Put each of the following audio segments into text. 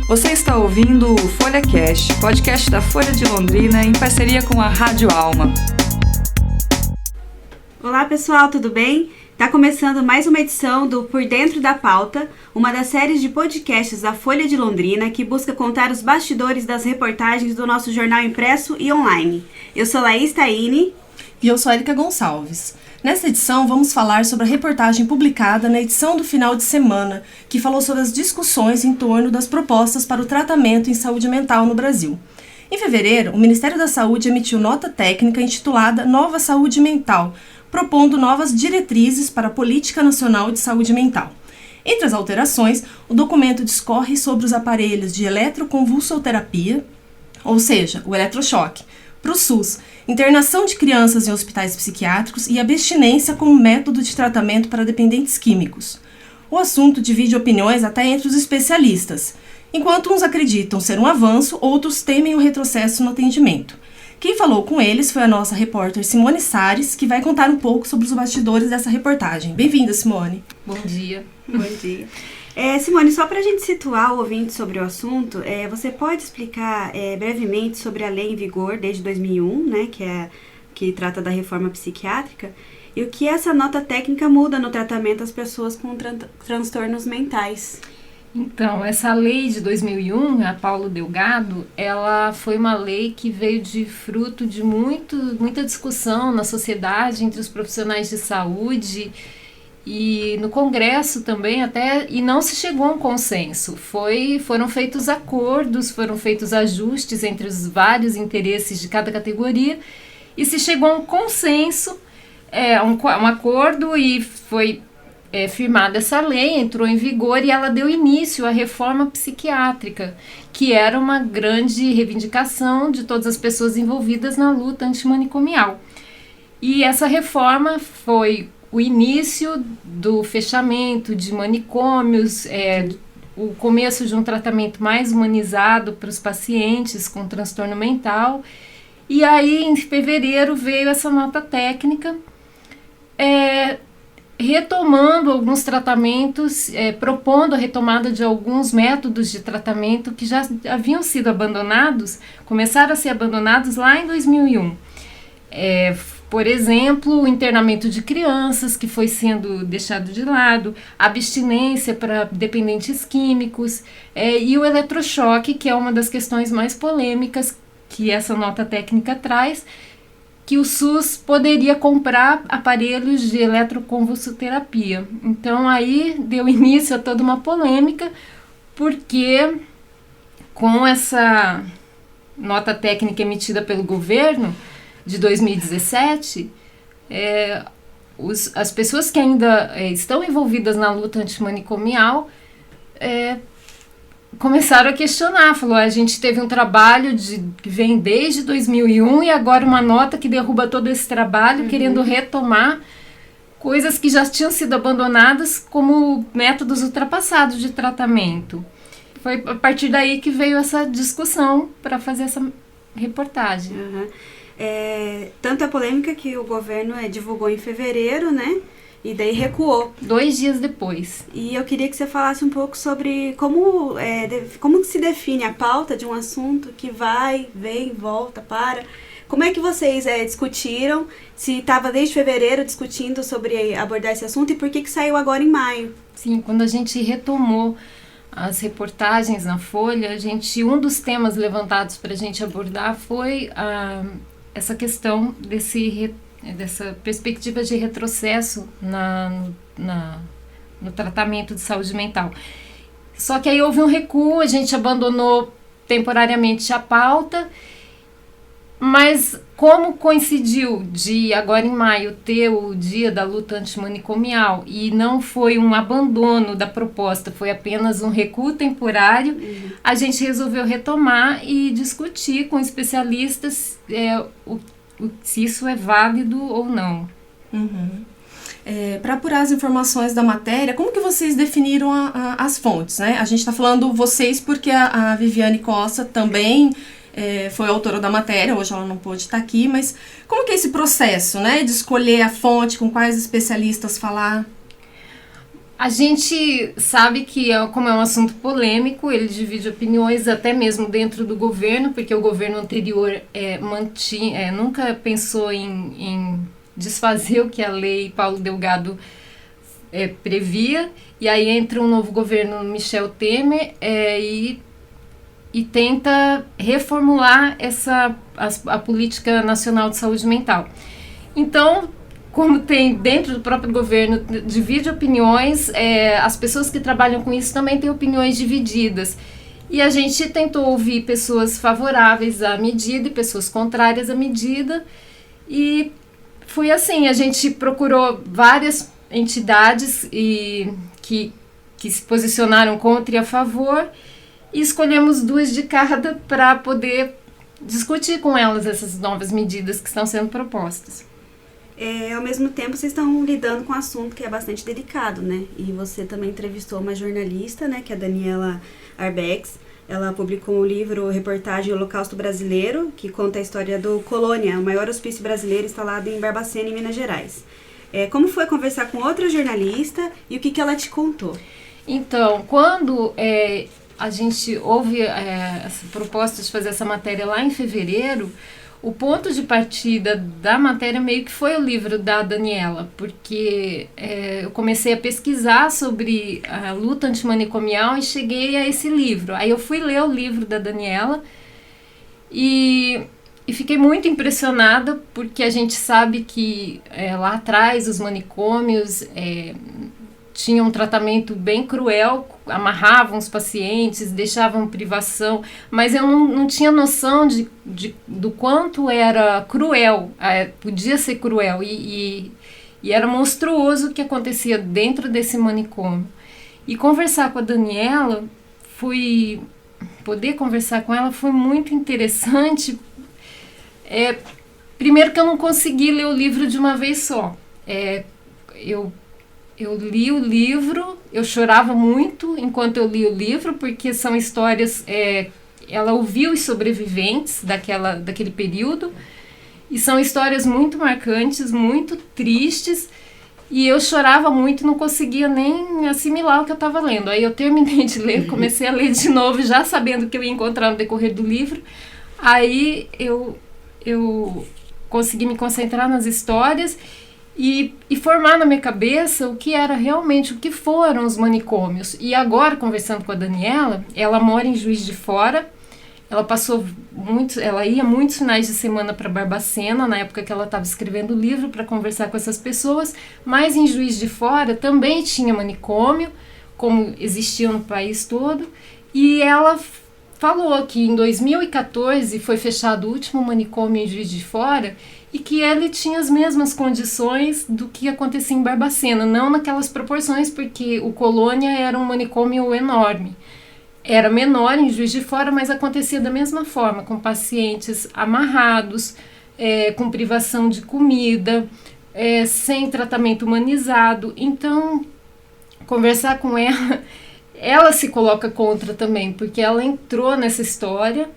Você está ouvindo o FolhaCast, podcast da Folha de Londrina em parceria com a Rádio Alma. Olá pessoal, tudo bem? Está começando mais uma edição do Por Dentro da Pauta, uma das séries de podcasts da Folha de Londrina que busca contar os bastidores das reportagens do nosso jornal impresso e online. Eu sou Laís Taine. E eu sou Érica Gonçalves. Nessa edição, vamos falar sobre a reportagem publicada na edição do final de semana, que falou sobre as discussões em torno das propostas para o tratamento em saúde mental no Brasil. Em fevereiro, o Ministério da Saúde emitiu nota técnica intitulada Nova Saúde Mental, propondo novas diretrizes para a Política Nacional de Saúde Mental. Entre as alterações, o documento discorre sobre os aparelhos de eletroconvulsoterapia, ou seja, o eletrochoque, para o SUS, internação de crianças em hospitais psiquiátricos e abstinência como método de tratamento para dependentes químicos. O assunto divide opiniões até entre os especialistas. Enquanto uns acreditam ser um avanço, outros temem o retrocesso no atendimento. Quem falou com eles foi a nossa repórter Simone Sares, que vai contar um pouco sobre os bastidores dessa reportagem. Bem-vinda, Simone. Bom dia. Bom dia. Simone, só para a gente situar o ouvinte sobre o assunto, você pode explicar brevemente sobre a lei em vigor desde 2001, né, que trata da reforma psiquiátrica, e o que essa nota técnica muda no tratamento das pessoas com transtornos mentais? Então, essa lei de 2001, a Paulo Delgado, ela foi uma lei que veio de fruto de muita discussão na sociedade, entre os profissionais de saúde e no Congresso também e não se chegou a um consenso. Foram feitos acordos, foram feitos ajustes entre os vários interesses de cada categoria e se chegou a um consenso, um acordo, e foi firmada essa lei, entrou em vigor e ela deu início à reforma psiquiátrica, que era uma grande reivindicação de todas as pessoas envolvidas na luta antimanicomial. E essa reforma foi o início do fechamento de manicômios, o começo de um tratamento mais humanizado para os pacientes com transtorno mental. E aí, em fevereiro, veio essa nota técnica, retomando alguns tratamentos, propondo a retomada de alguns métodos de tratamento que já haviam sido abandonados, começaram a ser abandonados lá em 2001. Por exemplo, o internamento de crianças, que foi sendo deixado de lado, abstinência para dependentes químicos, e o eletrochoque, que é uma das questões mais polêmicas que essa nota técnica traz, que o SUS poderia comprar aparelhos de eletroconvulsoterapia. Então aí deu início a toda uma polêmica, porque com essa nota técnica emitida pelo governo de 2017, as pessoas que ainda estão envolvidas na luta antimanicomial começaram a questionar, falou, a gente teve um trabalho que vem desde 2001 e agora uma nota que derruba todo esse trabalho, querendo retomar coisas que já tinham sido abandonadas como métodos ultrapassados de tratamento. Foi a partir daí que veio essa discussão para fazer essa reportagem. Tanto a polêmica que o governo divulgou em fevereiro, né? E daí recuou. 2 dias depois. E eu queria que você falasse um pouco sobre como se define a pauta de um assunto que vai, vem, volta, para. Como é que vocês discutiram? Se estava desde fevereiro discutindo sobre abordar esse assunto e por que saiu agora em maio? Sim, quando a gente retomou as reportagens na Folha, um dos temas levantados para a gente abordar foi essa questão dessa perspectiva de retrocesso no tratamento de saúde mental. Só que aí houve um recuo, a gente abandonou temporariamente a pauta, mas como coincidiu de agora em maio ter o dia da luta antimanicomial e não foi um abandono da proposta, foi apenas um recuo temporário, a gente resolveu retomar e discutir com especialistas se isso é válido ou não. Para apurar as informações da matéria, como que vocês definiram as fontes, né? A gente está falando vocês porque a Viviane Costa também foi autora da matéria, hoje ela não pôde estar aqui, mas como que é esse processo, né, de escolher a fonte, com quais especialistas falar? A gente sabe que, como é um assunto polêmico, ele divide opiniões até mesmo dentro do governo, porque o governo anterior nunca pensou em desfazer o que a lei Paulo Delgado previa, e aí entra um novo governo, Michel Temer, e tenta reformular a política nacional de saúde mental. Então, como tem dentro do próprio governo, divide opiniões, as pessoas que trabalham com isso também têm opiniões divididas. E a gente tentou ouvir pessoas favoráveis à medida e pessoas contrárias à medida, e foi assim, a gente procurou várias entidades que se posicionaram contra e a favor, e escolhemos 2 de cada para poder discutir com elas essas novas medidas que estão sendo propostas. Ao mesmo tempo, vocês estão lidando com um assunto que é bastante delicado, né? E você também entrevistou uma jornalista, né, que é a Daniela Arbex. Ela publicou um livro, reportagem Holocausto Brasileiro, que conta a história do Colônia, o maior hospício brasileiro instalado em Barbacena, em Minas Gerais. Como foi conversar com outra jornalista e o que ela te contou? Então, quando a gente ouve essa proposta de fazer essa matéria lá em fevereiro, o ponto de partida da matéria meio que foi o livro da Daniela, porque eu comecei a pesquisar sobre a luta antimanicomial e cheguei a esse livro. Aí eu fui ler o livro da Daniela e fiquei muito impressionada, porque a gente sabe que lá atrás os manicômios tinham um tratamento bem cruel, amarravam os pacientes, deixavam privação, mas eu não tinha noção do quanto era cruel, podia ser cruel, e era monstruoso o que acontecia dentro desse manicômio. E conversar com a Daniela, poder conversar com ela foi muito interessante. Primeiro que eu não consegui ler o livro de uma vez só. Eu li o livro, eu chorava muito enquanto eu li o livro, porque são histórias... ela ouviu os sobreviventes daquele período, e são histórias muito marcantes, muito tristes, e eu chorava muito, não conseguia nem assimilar o que eu estava lendo. Aí eu terminei de ler, comecei a ler de novo, já sabendo o que eu ia encontrar no decorrer do livro. Aí eu consegui me concentrar nas histórias e formar na minha cabeça o que era realmente, o que foram os manicômios. E agora, conversando com a Daniela, ela mora em Juiz de Fora, ela ia muitos finais de semana para Barbacena, na época que ela estava escrevendo o livro, para conversar com essas pessoas, mas em Juiz de Fora também tinha manicômio, como existia no país todo, e ela falou que em 2014 foi fechado o último manicômio em Juiz de Fora, e que ele tinha as mesmas condições do que acontecia em Barbacena, não naquelas proporções, porque o Colônia era um manicômio enorme. Era menor em Juiz de Fora, mas acontecia da mesma forma, com pacientes amarrados, com privação de comida, sem tratamento humanizado. Então, conversar com ela se coloca contra também, porque ela entrou nessa história.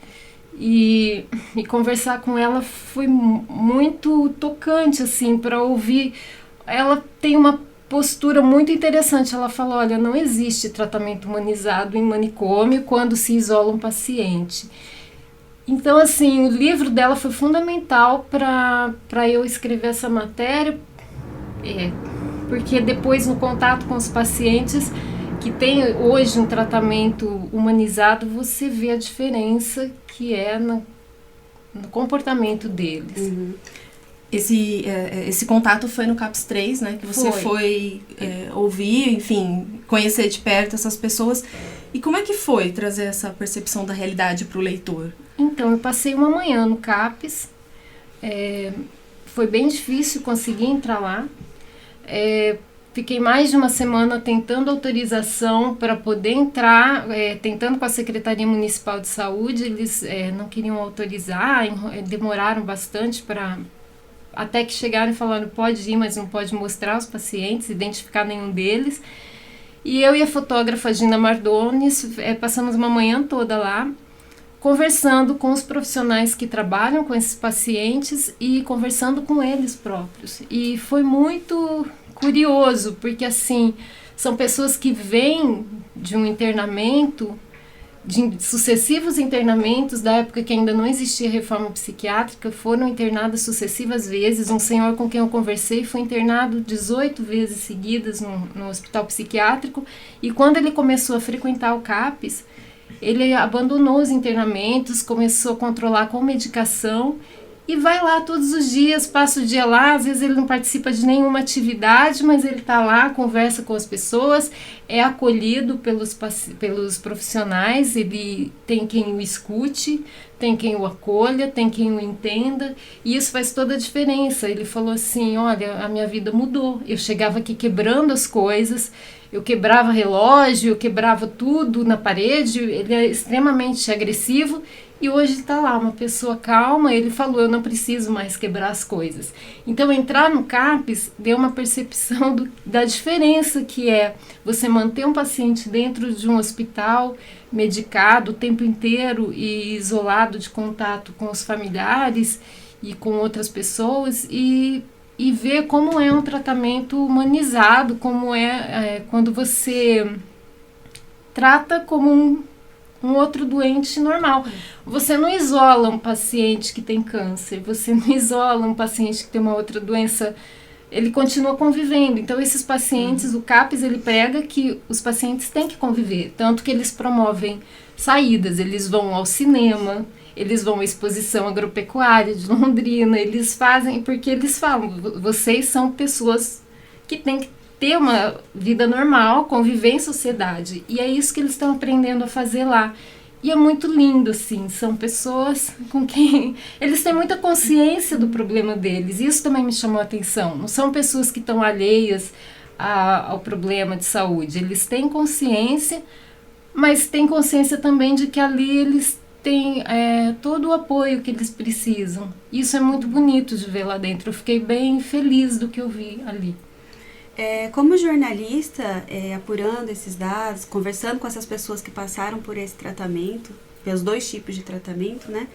E conversar com ela foi muito tocante, assim, para ouvir. Ela tem uma postura muito interessante. Ela fala, olha, não existe tratamento humanizado em manicômio quando se isola um paciente. Então, assim, o livro dela foi fundamental para eu escrever essa matéria, porque depois, no contato com os pacientes que tem hoje um tratamento humanizado, você vê a diferença que é no comportamento deles. Uhum. Esse contato foi no CAPS 3, né? Que você foi ouvir, enfim, conhecer de perto essas pessoas. E como é que foi trazer essa percepção da realidade para o leitor? Então, eu passei uma manhã no CAPS. Foi bem difícil conseguir entrar lá. Fiquei mais de uma semana tentando autorização para poder entrar, tentando com a Secretaria Municipal de Saúde. Eles não queriam autorizar, demoraram bastante até que chegaram e falaram, pode ir, mas não pode mostrar os pacientes, identificar nenhum deles. E eu e a fotógrafa Gina Mardones passamos uma manhã toda lá, conversando com os profissionais que trabalham com esses pacientes e conversando com eles próprios. E foi muito curioso, porque assim, são pessoas que vêm de um internamento, de sucessivos internamentos, da época que ainda não existia reforma psiquiátrica, foram internadas sucessivas vezes. Um senhor com quem eu conversei foi internado 18 vezes seguidas no hospital psiquiátrico, e quando ele começou a frequentar o CAPS, ele abandonou os internamentos, começou a controlar com medicação, e vai lá todos os dias, passa o dia lá. Às vezes ele não participa de nenhuma atividade, mas ele está lá, conversa com as pessoas, é acolhido pelos profissionais, ele tem quem o escute, tem quem o acolha, tem quem o entenda, e isso faz toda a diferença. Ele falou assim, olha, a minha vida mudou, eu chegava aqui quebrando as coisas, eu quebrava relógio, eu quebrava tudo na parede, ele é extremamente agressivo, e hoje está lá, uma pessoa calma. Ele falou, eu não preciso mais quebrar as coisas. Então, entrar no CAPS deu uma percepção da diferença que é você manter um paciente dentro de um hospital, medicado o tempo inteiro e isolado de contato com os familiares e com outras pessoas, e ver como é um tratamento humanizado, como quando você trata como um outro doente normal. Você não isola um paciente que tem câncer, você não isola um paciente que tem uma outra doença, ele continua convivendo. Então, esses pacientes, o CAPS, ele prega que os pacientes têm que conviver, tanto que eles promovem saídas, eles vão ao cinema, eles vão à exposição agropecuária de Londrina, eles fazem, porque eles falam, vocês são pessoas que têm que ter uma vida normal, conviver em sociedade. E é isso que eles estão aprendendo a fazer lá. E é muito lindo, assim, são pessoas com quem eles têm muita consciência do problema deles. Isso também me chamou a atenção. Não são pessoas que estão alheias ao problema de saúde. Eles têm consciência, mas têm consciência também de que ali eles têm todo o apoio que eles precisam. Isso é muito bonito de ver lá dentro. Eu fiquei bem feliz do que eu vi ali. Como jornalista, apurando esses dados, conversando com essas pessoas que passaram por esse tratamento, pelos 2 tipos de tratamento, né?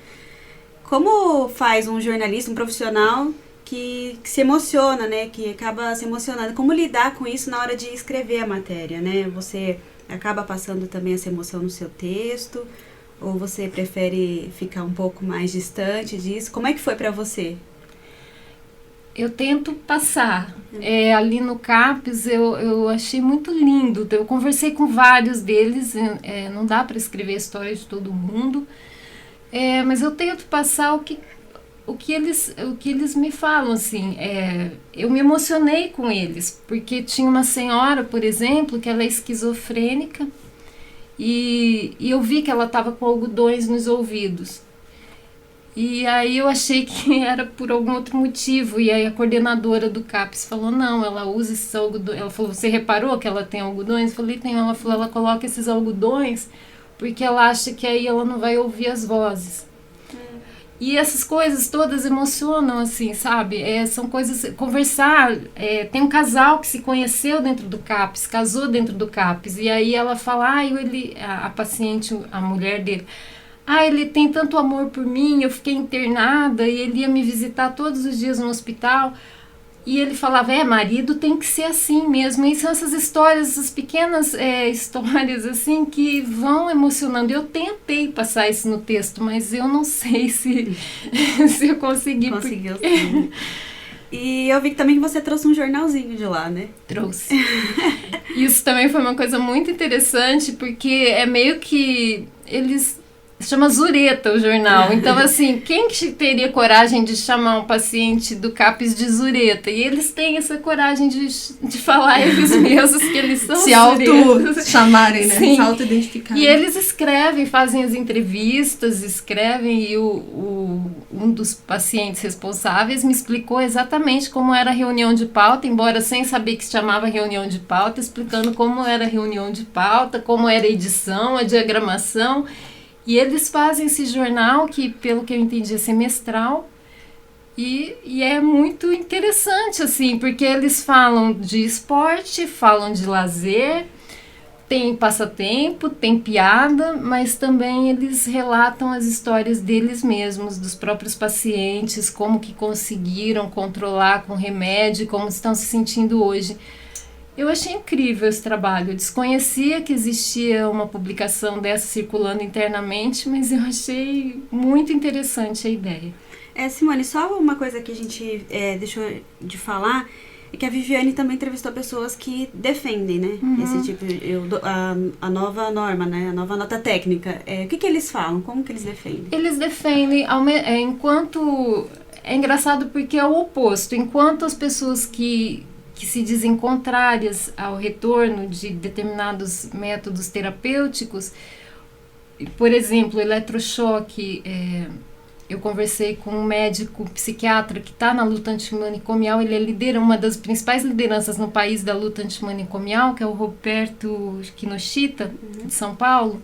Como faz um jornalista, um profissional que se emociona, né? Que acaba se emocionando. Como lidar com isso na hora de escrever a matéria, né? Você acaba passando também essa emoção no seu texto? Ou você prefere ficar um pouco mais distante disso? Como é que foi para você? Eu tento passar. Ali no CAPS eu achei muito lindo. Eu conversei com vários deles, não dá para escrever a história de todo mundo, mas eu tento passar o que eles me falam, assim. Eu me emocionei com eles, porque tinha uma senhora, por exemplo, que ela é esquizofrênica, e eu vi que ela estava com algodões nos ouvidos. E aí eu achei que era por algum outro motivo, e aí a coordenadora do CAPS falou, não, ela usa esses algodões. Ela falou, você reparou que ela tem algodões? Eu falei, tem. Ela falou, ela coloca esses algodões porque ela acha que aí ela não vai ouvir as vozes. E essas coisas todas emocionam, assim, sabe? São coisas, conversar, tem um casal que se conheceu dentro do CAPS, casou dentro do CAPS, e aí ela fala, a paciente, a mulher dele, ele tem tanto amor por mim, eu fiquei internada, e ele ia me visitar todos os dias no hospital, e ele falava, marido tem que ser assim mesmo. E são essas histórias, essas pequenas histórias, assim, que vão emocionando. Eu tentei passar isso no texto, mas eu não sei se eu consegui. Conseguiu, sim. E eu vi também que você trouxe um jornalzinho de lá, né? Trouxe. Isso também foi uma coisa muito interessante, porque é meio que eles... Chama Zureta o jornal. Então, assim, quem que teria coragem de chamar um paciente do CAPS de Zureta? E eles têm essa coragem de falar eles mesmos que eles são se auto-chamarem, né? Sim. Se auto-identificarem. E eles escrevem, fazem as entrevistas, escrevem, e um dos pacientes responsáveis me explicou exatamente como era a reunião de pauta, embora sem saber que se chamava reunião de pauta, explicando como era a reunião de pauta, como era a edição, a diagramação. E eles fazem esse jornal que, pelo que eu entendi, é semestral, e é muito interessante, assim, porque eles falam de esporte, falam de lazer, tem passatempo, tem piada, mas também eles relatam as histórias deles mesmos, dos próprios pacientes, como que conseguiram controlar com remédio, como estão se sentindo hoje. Eu achei incrível esse trabalho. Eu desconhecia que existia uma publicação dessa circulando internamente, mas eu achei muito interessante a ideia. Simone, só uma coisa que a gente deixou de falar é que a Viviane também entrevistou pessoas que defendem, né? Esse tipo, a nova norma, né? A nova nota técnica. O que eles falam? Como que eles defendem? Eles defendem, enquanto... É engraçado porque é o oposto. Enquanto as pessoas que se dizem contrárias ao retorno de determinados métodos terapêuticos, por exemplo, eletrochoque, eu conversei com um médico psiquiatra que está na luta antimanicomial, ele é uma das principais lideranças no país da luta antimanicomial, que é o Roberto Kinoshita, de São Paulo.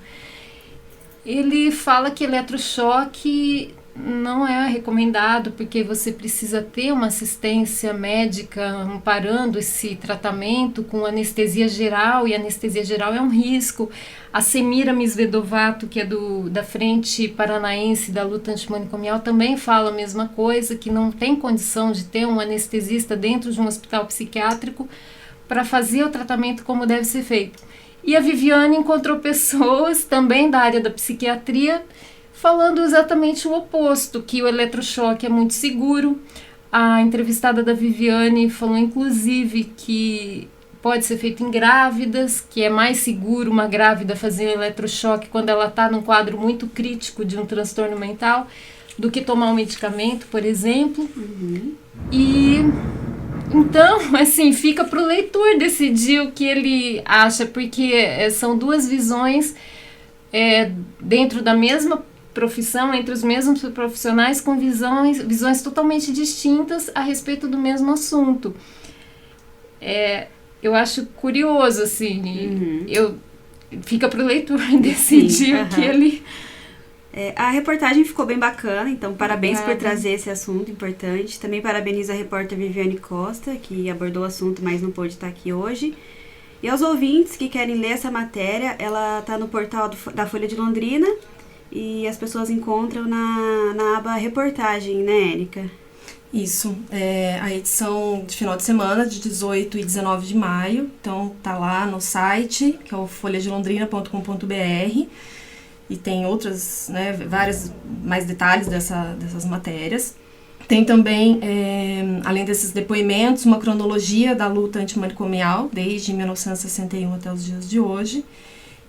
Ele fala que eletrochoque não é recomendado porque você precisa ter uma assistência médica amparando esse tratamento com anestesia geral, e anestesia geral é um risco. A Semiramis Vedovato, que é da Frente Paranaense da Luta Antimanicomial, também fala a mesma coisa, que não tem condição de ter um anestesista dentro de um hospital psiquiátrico para fazer o tratamento como deve ser feito. E a Viviane encontrou pessoas também da área da psiquiatria falando exatamente o oposto, que o eletrochoque é muito seguro. A entrevistada da Viviane falou, inclusive, que pode ser feito em grávidas, que é mais seguro uma grávida fazer eletrochoque quando ela está num quadro muito crítico de um transtorno mental, do que tomar um medicamento, por exemplo. E então, assim, fica para o leitor decidir o que ele acha, porque são duas visões dentro da mesma profissão, entre os mesmos profissionais, com visões totalmente distintas a respeito do mesmo assunto. Eu acho curioso, assim, fica para o leitor decidir o que ele... A reportagem ficou bem bacana, então parabéns por trazer esse assunto importante. Também parabenizo a repórter Viviane Costa, que abordou o assunto, mas não pôde estar aqui hoje. E aos ouvintes que querem ler essa matéria, ela está no portal da Folha de Londrina, e as pessoas encontram na aba reportagem, né, Érica? Isso, a edição de final de semana, de 18 e 19 de maio, então tá lá no site, que é o folhadelondrina.com.br, e tem outras, né, vários mais detalhes dessas matérias. Tem também, além desses depoimentos, uma cronologia da luta antimanicomial, desde 1961 até os dias de hoje.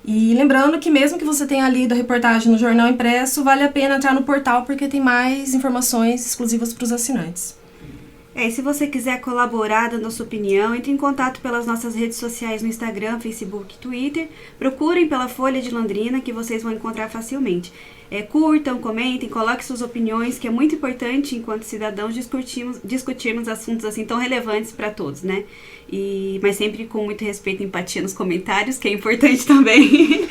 E lembrando que mesmo que você tenha lido a reportagem no jornal impresso, vale a pena entrar no portal porque tem mais informações exclusivas para os assinantes. E se você quiser colaborar dando a sua opinião, entre em contato pelas nossas redes sociais no Instagram, Facebook e Twitter. Procurem pela Folha de Londrina que vocês vão encontrar facilmente. Curtam, comentem, coloquem suas opiniões, que é muito importante enquanto cidadãos discutirmos assuntos assim tão relevantes para todos, né? Mas sempre com muito respeito e empatia nos comentários, que é importante também.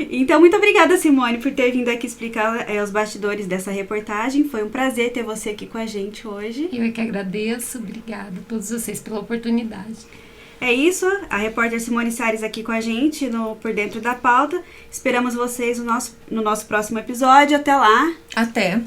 Então, muito obrigada, Simone, por ter vindo aqui explicar os bastidores dessa reportagem. Foi um prazer ter você aqui com a gente hoje. Eu é que agradeço. Obrigada a todos vocês pela oportunidade. É isso, a repórter Simone Salles aqui com a gente no Por Dentro da Pauta. Esperamos vocês no nosso próximo episódio. Até lá. Até.